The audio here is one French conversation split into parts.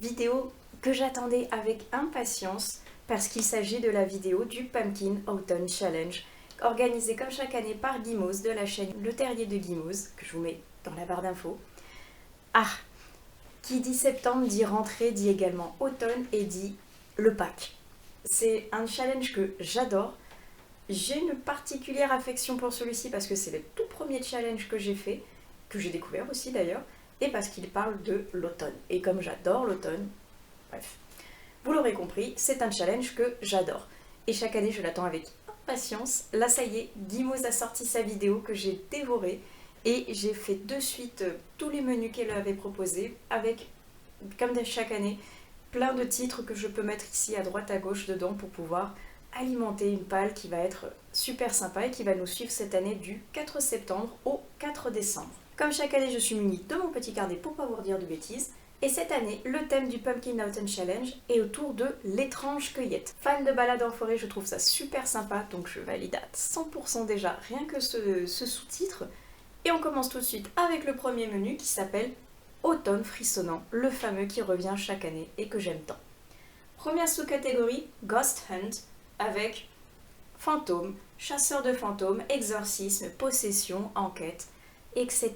vidéo que j'attendais avec impatience parce qu'il s'agit de la vidéo du Pumpkin Autumn Challenge organisée comme chaque année par Guimauze de la chaîne Le Terrier de Guimauze, que je vous mets dans la barre d'infos. Ah, qui dit septembre dit rentrée, dit également automne et dit le Pâques. C'est un challenge que j'adore. J'ai une particulière affection pour celui-ci parce que c'est le tout premier challenge que j'ai fait, que j'ai découvert aussi d'ailleurs, et parce qu'il parle de l'automne. Et comme j'adore l'automne, bref, vous l'aurez compris, c'est un challenge que j'adore. Et chaque année, je l'attends avec impatience. Là, ça y est, Guimauze a sorti sa vidéo que j'ai dévorée et j'ai fait de suite tous les menus qu'elle avait proposés avec, comme chaque année, plein de titres que je peux mettre ici à droite à gauche dedans pour pouvoir alimenter une palle qui va être super sympa et qui va nous suivre cette année du 4 septembre au 4 décembre. Comme chaque année, je suis munie de mon petit carnet pour pas vous dire de bêtises. Et cette année, le thème du Pumpkin Autumn Challenge est autour de l'étrange cueillette. Fan de balade en forêt, je trouve ça super sympa, donc je valide à 100% déjà rien que ce sous-titre. Et on commence tout de suite avec le premier menu qui s'appelle Automne frissonnant, le fameux qui revient chaque année et que j'aime tant. Première sous-catégorie, Ghost Hunt, avec fantômes, chasseurs de fantômes, exorcisme, possession, enquête, etc.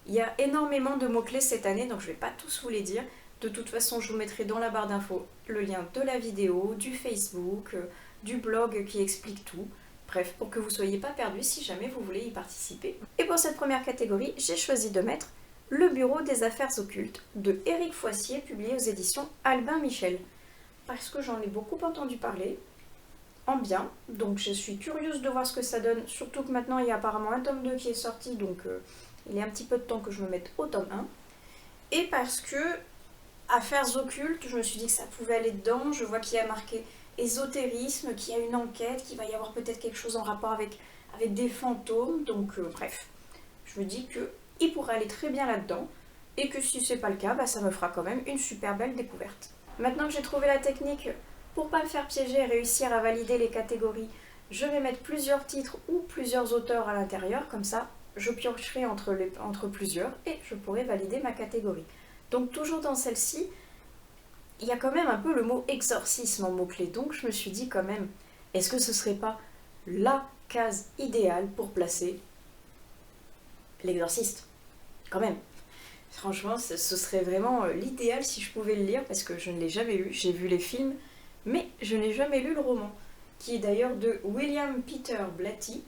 Il y a énormément de mots-clés cette année, donc je ne vais pas tous vous les dire. De toute façon, je vous mettrai dans la barre d'infos le lien de la vidéo, du Facebook, du blog qui explique tout. Bref, pour que vous ne soyez pas perdus si jamais vous voulez y participer. Et pour cette première catégorie, j'ai choisi de mettre Le Bureau des Affaires Occultes de Éric Foissier, publié aux éditions Albin Michel. Parce que j'en ai beaucoup entendu parler, en bien, donc je suis curieuse de voir ce que ça donne, surtout que maintenant il y a apparemment un tome 2 qui est sorti, donc il est un petit peu de temps que je me mette au tome 1. Et parce que Affaires occultes, je me suis dit que ça pouvait aller dedans, je vois qu'il y a marqué ésotérisme, qu'il y a une enquête, qu'il va y avoir peut-être quelque chose en rapport avec des fantômes, donc bref, je me dis qu'il pourrait aller très bien là-dedans, et que si c'est pas le cas, bah, ça me fera quand même une super belle découverte. Maintenant que j'ai trouvé la technique pour pas me faire piéger et réussir à valider les catégories, je vais mettre plusieurs titres ou plusieurs auteurs à l'intérieur, comme ça je piocherai entre plusieurs et je pourrai valider ma catégorie. Donc toujours dans celle-ci, il y a quand même un peu le mot exorcisme en mot-clé, donc je me suis dit quand même, est-ce que ce serait pas la case idéale pour placer l'exorciste? Quand même. Franchement, ce serait vraiment l'idéal si je pouvais le lire, parce que je ne l'ai jamais lu, j'ai vu les films, mais je n'ai jamais lu le roman, qui est d'ailleurs de William Peter Blatty.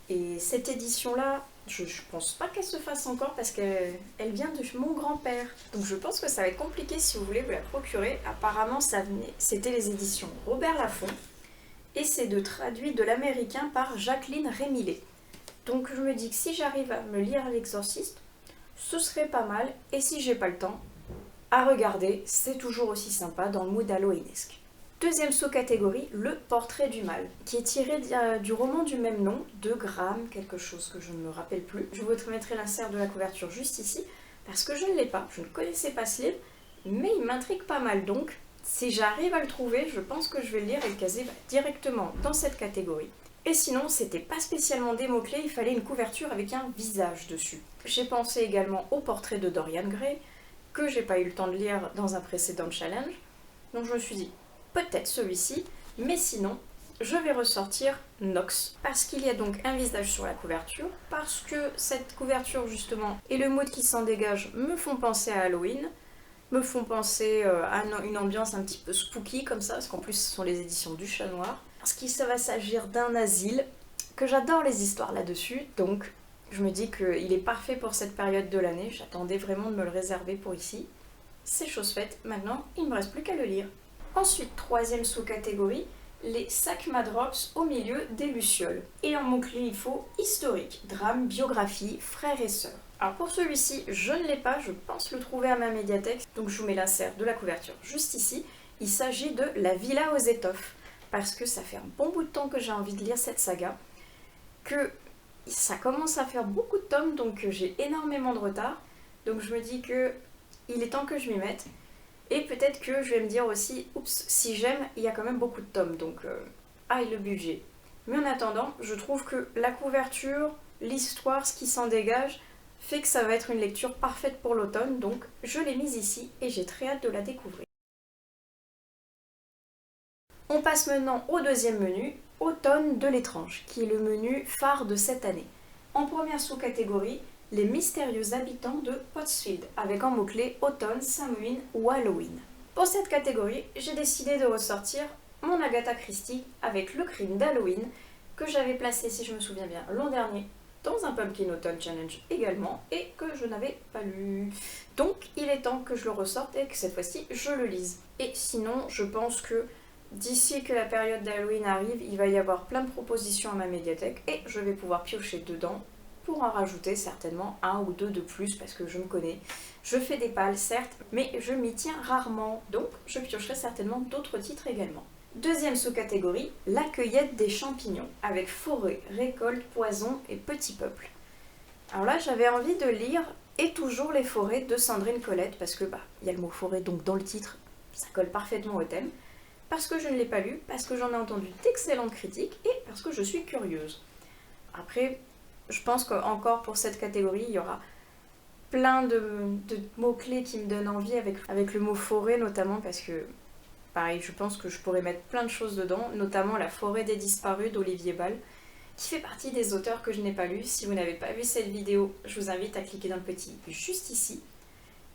Et cette édition-là, je pense pas qu'elle se fasse encore parce qu'elle vient de mon grand-père. Donc je pense que ça va être compliqué si vous voulez vous la procurer. Apparemment, c'était les éditions Robert Laffont, et c'est traduit de l'américain par Jacqueline Rémillet. Donc je me dis que si j'arrive à me lire L'Exorciste, ce serait pas mal. Et si j'ai pas le temps, à regarder, c'est toujours aussi sympa dans le mood halloweenesque. Deuxième sous-catégorie, Le Portrait du Mal, qui est tiré du roman du même nom, de Graham, quelque chose que je ne me rappelle plus. Je vous mettrai l'insert de la couverture juste ici, parce que je ne l'ai pas, je ne connaissais pas ce livre, mais il m'intrigue pas mal, donc si j'arrive à le trouver, je pense que je vais le lire et le caser directement dans cette catégorie. Et sinon, c'était pas spécialement des mots-clés, il fallait une couverture avec un visage dessus. J'ai pensé également au portrait de Dorian Gray, que j'ai pas eu le temps de lire dans un précédent challenge, donc je me suis dit, peut-être celui-ci, mais sinon, je vais ressortir Nox. Parce qu'il y a donc un visage sur la couverture, parce que cette couverture justement et le mood qui s'en dégage me font penser à Halloween, me font penser à une ambiance un petit peu spooky comme ça, parce qu'en plus ce sont les éditions du Chat Noir. Parce qu'il va s'agir d'un asile, que j'adore les histoires là-dessus, donc je me dis qu'il est parfait pour cette période de l'année, j'attendais vraiment de me le réserver pour ici. C'est chose faite, maintenant il ne me reste plus qu'à le lire. Ensuite, troisième sous-catégorie, les sacs Madrox au milieu des lucioles. Et en mot-clé, il faut historique, drame, biographie, frères et sœurs. Alors pour celui-ci, je ne l'ai pas, je pense le trouver à ma médiathèque, donc je vous mets l'insert de la couverture juste ici. Il s'agit de La Villa aux étoffes, parce que ça fait un bon bout de temps que j'ai envie de lire cette saga, que ça commence à faire beaucoup de tomes, donc j'ai énormément de retard, donc je me dis que il est temps que je m'y mette. Et peut-être que je vais me dire aussi, oups, si j'aime, il y a quand même beaucoup de tomes, donc aïe le budget. Mais en attendant, je trouve que la couverture, l'histoire, ce qui s'en dégage, fait que ça va être une lecture parfaite pour l'automne, donc je l'ai mise ici et j'ai très hâte de la découvrir. On passe maintenant au deuxième menu, Automne de l'étrange, qui est le menu phare de cette année. En première sous-catégorie, les mystérieux habitants de Pottsfield, avec en mots-clés Automne, Samhain ou Halloween. Pour cette catégorie, j'ai décidé de ressortir mon Agatha Christie avec le crime d'Halloween, que j'avais placé, si je me souviens bien, l'an dernier dans un Pumpkin Autumn Challenge également, et que je n'avais pas lu. Donc il est temps que je le ressorte et que cette fois-ci je le lise. Et sinon, je pense que d'ici que la période d'Halloween arrive, il va y avoir plein de propositions à ma médiathèque et je vais pouvoir piocher dedans pour en rajouter certainement un ou deux de plus parce que je me connais. Je fais des pales certes, mais je m'y tiens rarement, donc je piocherai certainement d'autres titres également. Deuxième sous-catégorie, la cueillette des champignons, avec forêt, récolte, poison et petit peuple. Alors là, j'avais envie de lire Et toujours les forêts de Sandrine Colette, parce que y a le mot forêt donc dans le titre, ça colle parfaitement au thème, parce que je ne l'ai pas lu, parce que j'en ai entendu d'excellentes critiques et parce que je suis curieuse. Après, je pense qu'encore pour cette catégorie, il y aura plein de mots-clés qui me donnent envie, avec le mot forêt notamment, parce que pareil, je pense que je pourrais mettre plein de choses dedans, notamment La forêt des disparus d'Olivier Ball, qui fait partie des auteurs que je n'ai pas lus. Si vous n'avez pas vu cette vidéo, je vous invite à cliquer dans le petit juste ici,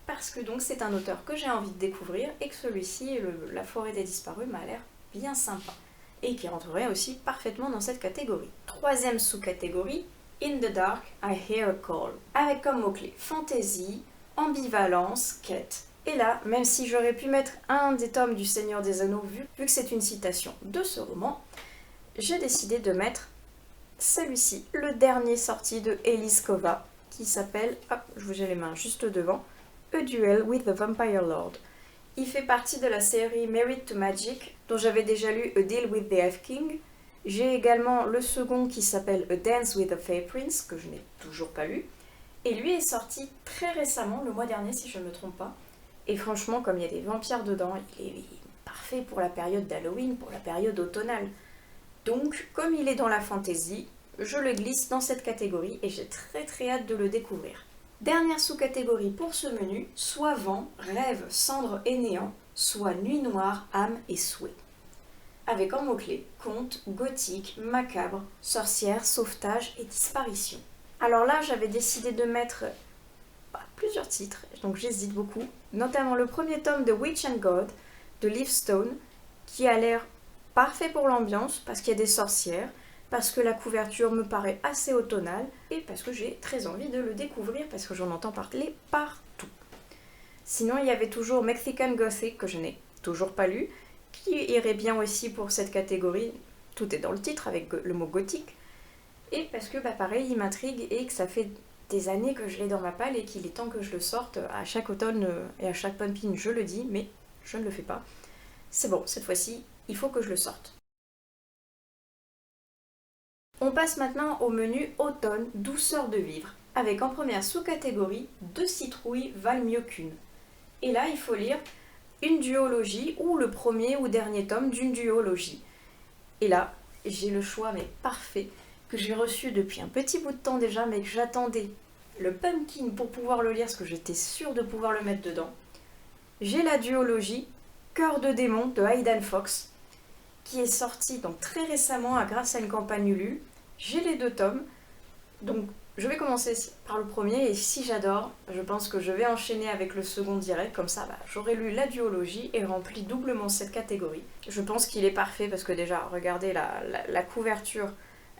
parce que donc c'est un auteur que j'ai envie de découvrir et que celui-ci, La forêt des disparus, m'a l'air bien sympa, et qui rentrerait aussi parfaitement dans cette catégorie. Troisième sous-catégorie, In the Dark, I Hear a Call, avec comme mots-clés fantaisie, ambivalence, quête. Et là, même si j'aurais pu mettre un des tomes du Seigneur des Anneaux, vu que c'est une citation de ce roman, j'ai décidé de mettre celui-ci, le dernier sorti de Elise Kova, qui s'appelle, hop, je vous ai les mains juste devant, A Duel with the Vampire Lord. Il fait partie de la série Married to Magic, dont j'avais déjà lu A Deal with the Elf King. J'ai également le second qui s'appelle A Dance with the Fey Prince, que je n'ai toujours pas lu. Et lui est sorti très récemment, le mois dernier si je ne me trompe pas. Et franchement, comme il y a des vampires dedans, il est parfait pour la période d'Halloween, pour la période automnale. Donc, comme il est dans la fantasy, je le glisse dans cette catégorie et j'ai très hâte de le découvrir. Dernière sous-catégorie pour ce menu, soit vent, rêve, cendre et néant, soit nuit noire, âme et souhait. Avec en mots-clés conte, gothique, macabre, sorcière, sauvetage et disparition. Alors là, j'avais décidé de mettre plusieurs titres, donc j'hésite beaucoup, notamment le premier tome de Witch and God de Liv Stone, qui a l'air parfait pour l'ambiance, parce qu'il y a des sorcières, parce que la couverture me paraît assez automnale, et parce que j'ai très envie de le découvrir, parce que j'en entends parler partout. Sinon, il y avait toujours Mexican Gothic, que je n'ai toujours pas lu, qui irait bien aussi pour cette catégorie, tout est dans le titre avec le mot gothique, et parce que pareil, il m'intrigue et que ça fait des années que je l'ai dans ma palle et qu'il est temps que je le sorte à chaque automne et à chaque pumpkin, je le dis, mais je ne le fais pas. C'est bon, cette fois-ci, il faut que je le sorte. On passe maintenant au menu automne, douceur de vivre, avec en première sous-catégorie 2 citrouilles valent mieux qu'une. Et là, il faut lire une duologie ou le premier ou dernier tome d'une duologie. Et là, j'ai le choix mais parfait que j'ai reçu depuis un petit bout de temps déjà, mais que j'attendais le pumpkin pour pouvoir le lire, parce que j'étais sûre de pouvoir le mettre dedans. J'ai la duologie Cœur de démon de Aidan Fox, qui est sortie donc très récemment grâce à une campagne Ulule. J'ai les 2 tomes, donc je vais commencer par le premier, et si j'adore, je pense que je vais enchaîner avec le second direct, comme ça j'aurai lu la duologie et rempli doublement cette catégorie. Je pense qu'il est parfait, parce que déjà, regardez la couverture,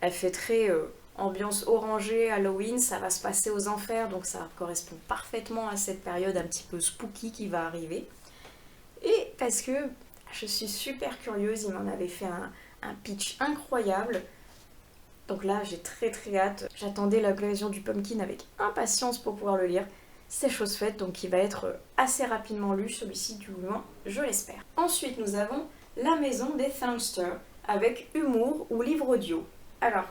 elle fait très ambiance orangée, Halloween, ça va se passer aux enfers, donc ça correspond parfaitement à cette période un petit peu spooky qui va arriver. Et parce que je suis super curieuse, il m'en avait fait un pitch incroyable. Donc là, j'ai très hâte. J'attendais l'occasion du pumpkin avec impatience pour pouvoir le lire. C'est chose faite, donc il va être assez rapidement lu, celui-ci du moins, je l'espère. Ensuite, nous avons La Maison des Thamsters, avec humour ou livre audio. Alors,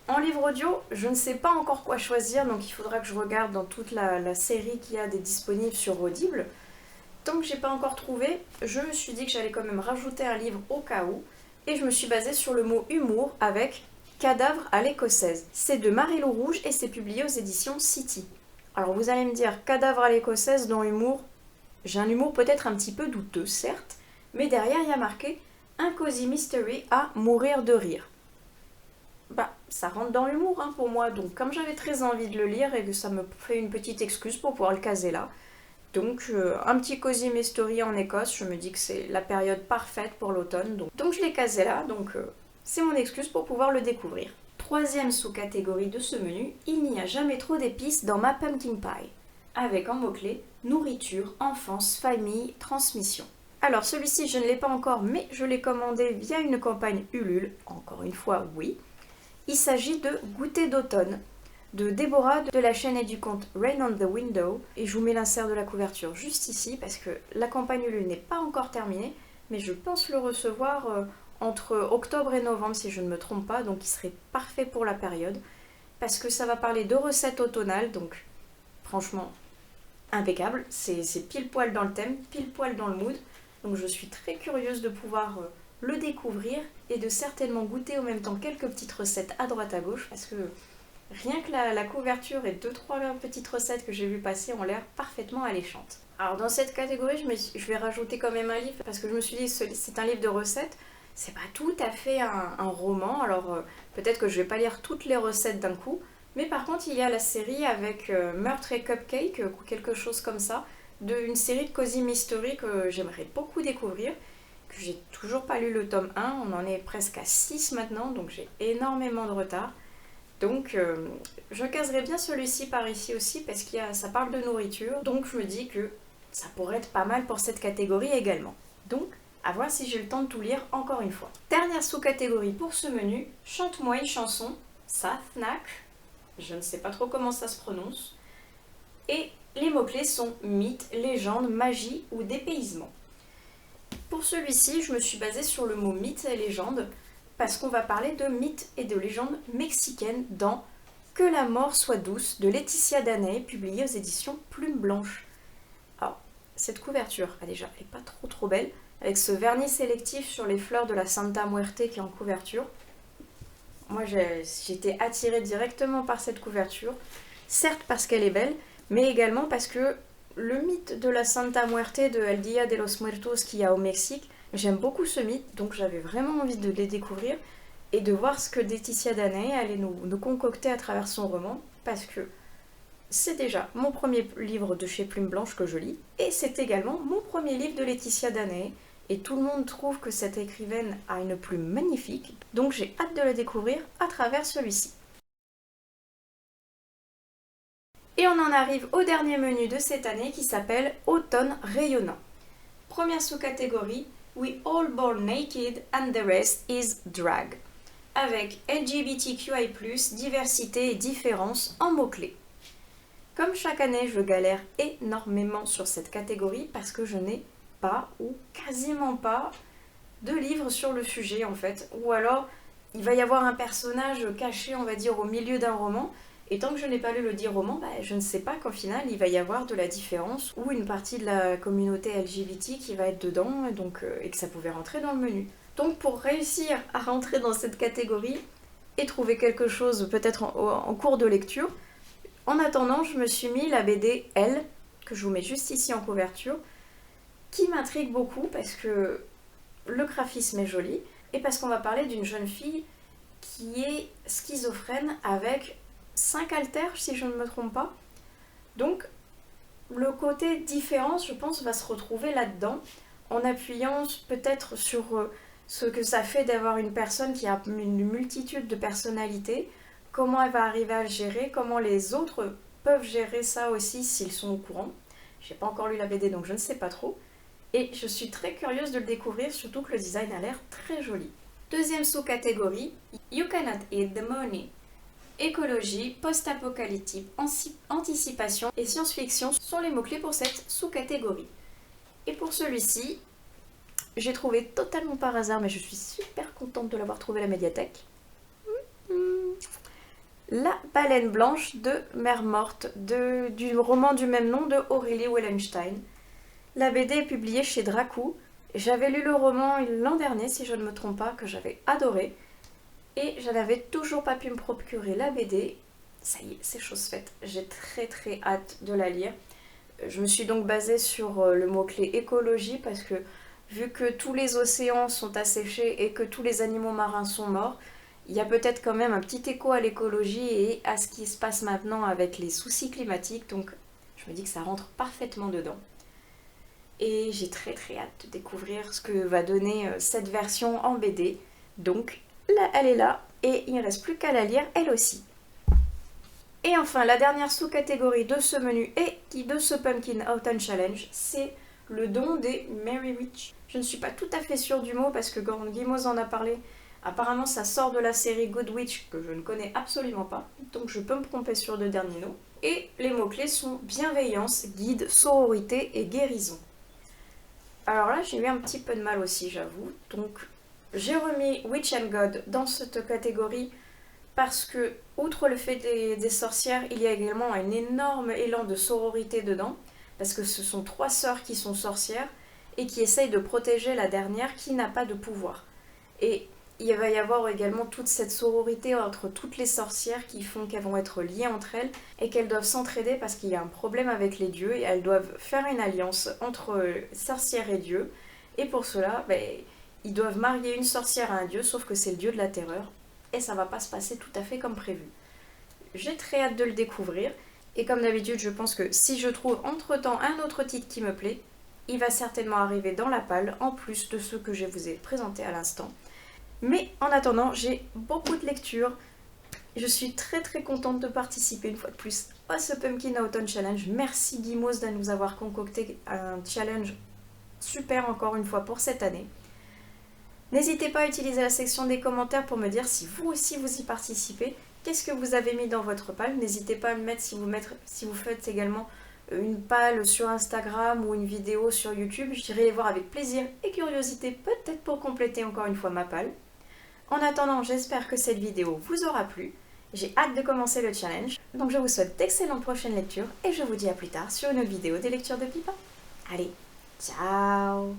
en livre audio, je ne sais pas encore quoi choisir, donc il faudra que je regarde dans toute la série qu'il y a des disponibles sur Audible. Tant que j'ai pas encore trouvé, je me suis dit que j'allais quand même rajouter un livre au cas où, et je me suis basée sur le mot humour avec Cadavre à l'écossaise. C'est de Marie-Lou Rouge et c'est publié aux éditions City. Alors vous allez me dire, cadavre à l'écossaise dans l'humour, j'ai un humour peut-être un petit peu douteux, certes, mais derrière il y a marqué un cozy mystery à mourir de rire. Bah, ça rentre dans l'humour hein, pour moi, donc comme j'avais très envie de le lire et que ça me fait une petite excuse pour pouvoir le caser là, donc un petit cozy mystery en Écosse, je me dis que c'est la période parfaite pour l'automne, donc je l'ai casé là, donc c'est mon excuse pour pouvoir le découvrir. Troisième sous-catégorie de ce menu, il n'y a jamais trop d'épices dans ma pumpkin pie, avec en mot-clé nourriture, enfance, famille, transmission. Alors celui-ci je ne l'ai pas encore, mais je l'ai commandé via une campagne Ulule, encore une fois oui. Il s'agit de Goûter d'automne, de Déborah de la chaîne et du compte Rain on the Window, et je vous mets l'insert de la couverture juste ici, parce que la campagne Ulule n'est pas encore terminée, mais je pense le recevoir entre octobre et novembre si je ne me trompe pas, donc il serait parfait pour la période, parce que ça va parler de recettes automnales, donc franchement impeccable, c'est pile poil dans le thème, pile poil dans le mood, donc je suis très curieuse de pouvoir le découvrir et de certainement goûter en même temps quelques petites recettes à droite à gauche, parce que rien que la couverture et 2-3 petites recettes que j'ai vu passer ont l'air parfaitement alléchantes. Alors dans cette catégorie, je vais rajouter quand même un livre, parce que je me suis dit c'est un livre de recettes, c'est pas tout à fait un roman, alors peut-être que je vais pas lire toutes les recettes d'un coup, mais par contre il y a la série avec Meurtre et Cupcake ou quelque chose comme ça, une série de cozy mystery que j'aimerais beaucoup découvrir, que j'ai toujours pas lu le tome 1, on en est presque à 6 maintenant, donc j'ai énormément de retard. Donc je caserai bien celui-ci par ici aussi parce que ça parle de nourriture, donc je me dis que ça pourrait être pas mal pour cette catégorie également. Donc à voir si j'ai le temps de tout lire encore une fois. Dernière sous-catégorie pour ce menu, chante-moi une chanson, Sathnak, je ne sais pas trop comment ça se prononce, et les mots-clés sont mythe, légende, magie ou dépaysement. Pour celui-ci, je me suis basée sur le mot mythe et légende, parce qu'on va parler de mythes et de légendes mexicaines dans Que la mort soit douce de Laetitia Daney, publié aux éditions Plume Blanche. Alors, cette couverture, déjà, elle n'est pas trop belle, avec ce vernis sélectif sur les fleurs de la Santa Muerte qui est en couverture. Moi, j'étais attirée directement par cette couverture, certes parce qu'elle est belle, mais également parce que le mythe de la Santa Muerte de El Día de los Muertos qu'il y a au Mexique, j'aime beaucoup ce mythe, donc j'avais vraiment envie de les découvrir et de voir ce que Laetitia Daney allait nous concocter à travers son roman, parce que c'est déjà mon premier livre de chez Plume Blanche que je lis, et c'est également mon premier livre de Laetitia Daney, et tout le monde trouve que cette écrivaine a une plume magnifique, donc j'ai hâte de la découvrir à travers celui-ci. Et on en arrive au dernier menu de cette année qui s'appelle Automne rayonnant. Première sous-catégorie, We all born naked and the rest is drag. Avec LGBTQI+, diversité et différence en mots-clés. Comme chaque année, je galère énormément sur cette catégorie parce que je n'ai pas ou quasiment pas de livres sur le sujet en fait. Ou alors, il va y avoir un personnage caché, on va dire, au milieu d'un roman. Et tant que je n'ai pas lu le dit roman, je ne sais pas qu'au final, il va y avoir de la différence ou une partie de la communauté LGBT qui va être dedans et que ça pouvait rentrer dans le menu. Donc pour réussir à rentrer dans cette catégorie et trouver quelque chose peut-être en cours de lecture, en attendant, je me suis mis la BD Elle, que je vous mets juste ici en couverture, qui m'intrigue beaucoup parce que le graphisme est joli et parce qu'on va parler d'une jeune fille qui est schizophrène avec 5 alters si je ne me trompe pas. Donc le côté différence, je pense, va se retrouver là-dedans en appuyant peut-être sur ce que ça fait d'avoir une personne qui a une multitude de personnalités, comment elle va arriver à le gérer, comment les autres peuvent gérer ça aussi s'ils sont au courant. J'ai pas encore lu la BD donc je ne sais pas trop. Et je suis très curieuse de le découvrir, surtout que le design a l'air très joli. Deuxième sous-catégorie, You Cannot Eat the Money. Écologie, post-apocalyptique, anticipation et science-fiction sont les mots-clés pour cette sous-catégorie. Et pour celui-ci, j'ai trouvé totalement par hasard, mais je suis super contente de l'avoir trouvé à la médiathèque. La baleine blanche de Mer Morte, du roman du même nom de Aurélie Wellenstein. La BD est publiée chez Dracou. J'avais lu le roman l'an dernier, si je ne me trompe pas, que j'avais adoré. Et je n'avais toujours pas pu me procurer la BD. ça y est, c'est chose faite. J'ai très hâte de la lire. Je me suis donc basée sur le mot-clé écologie parce que vu que tous les océans sont asséchés et que tous les animaux marins sont morts, il y a peut-être quand même un petit écho à l'écologie et à ce qui se passe maintenant avec les soucis climatiques. Donc je me dis que ça rentre parfaitement dedans. Et j'ai très hâte de découvrir ce que va donner cette version en BD. Donc là, elle est là et il ne reste plus qu'à la lire elle aussi. Et enfin, la dernière sous-catégorie de ce menu et de ce Pumpkin Autumn Challenge, c'est le don des Merry Witch. Je ne suis pas tout à fait sûre du mot parce que quand Gimoz en a parlé, apparemment ça sort de la série Good Witch que je ne connais absolument pas, donc je peux me tromper sur le dernier nom. Et les mots-clés sont bienveillance, guide, sororité et guérison. Alors là, j'ai eu un petit peu de mal aussi, j'avoue. Donc, j'ai remis Witch and God dans cette catégorie parce que, outre le fait des sorcières, il y a également un énorme élan de sororité dedans, parce que ce sont 3 sœurs qui sont sorcières et qui essayent de protéger la dernière qui n'a pas de pouvoir. Et il va y avoir également toute cette sororité entre toutes les sorcières qui font qu'elles vont être liées entre elles et qu'elles doivent s'entraider parce qu'il y a un problème avec les dieux et elles doivent faire une alliance entre sorcières et dieux. Et pour cela, ils doivent marier une sorcière à un dieu, sauf que c'est le dieu de la terreur. Et ça va pas se passer tout à fait comme prévu. J'ai très hâte de le découvrir. Et comme d'habitude, je pense que si je trouve entre-temps un autre titre qui me plaît, il va certainement arriver dans la palle, en plus de ceux que je vous ai présentés à l'instant. Mais en attendant, j'ai beaucoup de lectures. Je suis très contente de participer une fois de plus à ce Pumpkin Autumn Challenge. Merci Gimoz de nous avoir concocté un challenge super encore une fois pour cette année. N'hésitez pas à utiliser la section des commentaires pour me dire si vous aussi vous y participez. Qu'est-ce que vous avez mis dans votre palle? N'hésitez pas à me mettre si vous faites également une palle sur Instagram ou une vidéo sur YouTube. J'irai les voir avec plaisir et curiosité, peut-être pour compléter encore une fois ma palle. En attendant, j'espère que cette vidéo vous aura plu. J'ai hâte de commencer le challenge. Donc je vous souhaite d'excellentes prochaines lectures et je vous dis à plus tard sur une autre vidéo des lectures de Pipa. Allez, ciao!